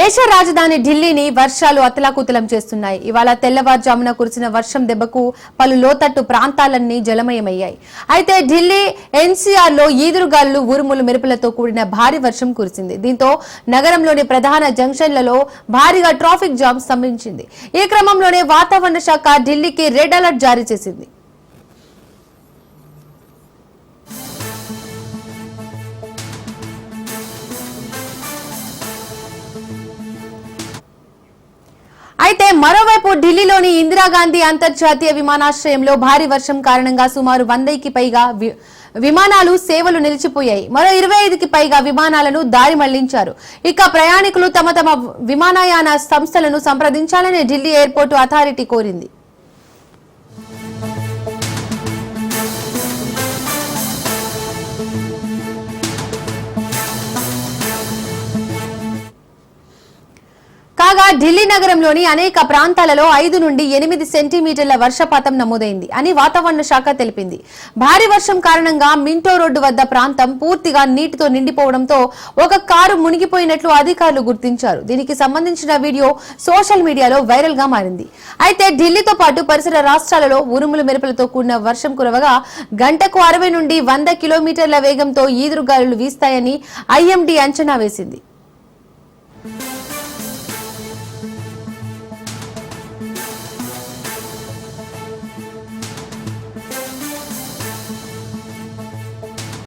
దేశ రాజధాని ఢిల్లీని వర్షాలు అతలాకుతలం చేస్తున్నాయి. ఇవాళ తెల్లవారుజామున కురిసిన వర్షం దెబ్బకు పలు లోతట్టు ప్రాంతాలన్నీ జలమయమయ్యాయి. అయితే ఢిల్లీ ఎన్సీఆర్ లో ఈదురుగాలులు, ఉరుములు, మెరుపులతో కూడిన భారీ వర్షం కురిసింది. దీంతో నగరంలోని ప్రధాన జంక్షన్లలో భారీగా ట్రాఫిక్ జామ్ సంభవించింది. ఈ క్రమంలోనే వాతావరణ శాఖ ఢిల్లీకి రెడ్ అలర్ట్ జారీ చేసింది. అయితే మరోవైపు ఢిల్లీలోని ఇందిరాగాంధీ అంతర్జాతీయ విమానాశ్రయంలో భారీ వర్షం కారణంగా సుమారు 100కి పైగా విమానాలు సేవలు నిలిచిపోయాయి. మరో 25కి పైగా విమానాలను దారి మళ్లించారు. ఇక ప్రయాణికులు తమ విమానయాన సంస్థలను సంప్రదించాలని ఢిల్లీ ఎయిర్పోర్టు అథారిటీ కోరింది. కాగా ఢిల్లీ నగరంలోని అనేక ప్రాంతాలలో 5 నుండి 8 సెంటీమీటర్ల వర్షపాతం నమోదైంది అని వాతావరణ శాఖ తెలిపింది. భారీ వర్షం కారణంగా మింటో రోడ్డు వద్ద ప్రాంతం పూర్తిగా నీటితో నిండిపోవడంతో ఒక కారు మునిగిపోయినట్లు అధికారులు గుర్తించారు. దీనికి సంబంధించిన వీడియో సోషల్ మీడియాలో వైరల్ గా మారింది. అయితే ఢిల్లీతో పాటు పరిసర రాష్ట్రాలలో ఉరుములు, మెరుపులతో కూడిన వర్షం కురవగా గంటకు 60 నుండి 100 కిలోమీటర్ల వేగంతో ఈదురుగాలులు వీస్తాయని ఐఎండీ అంచనా వేసింది.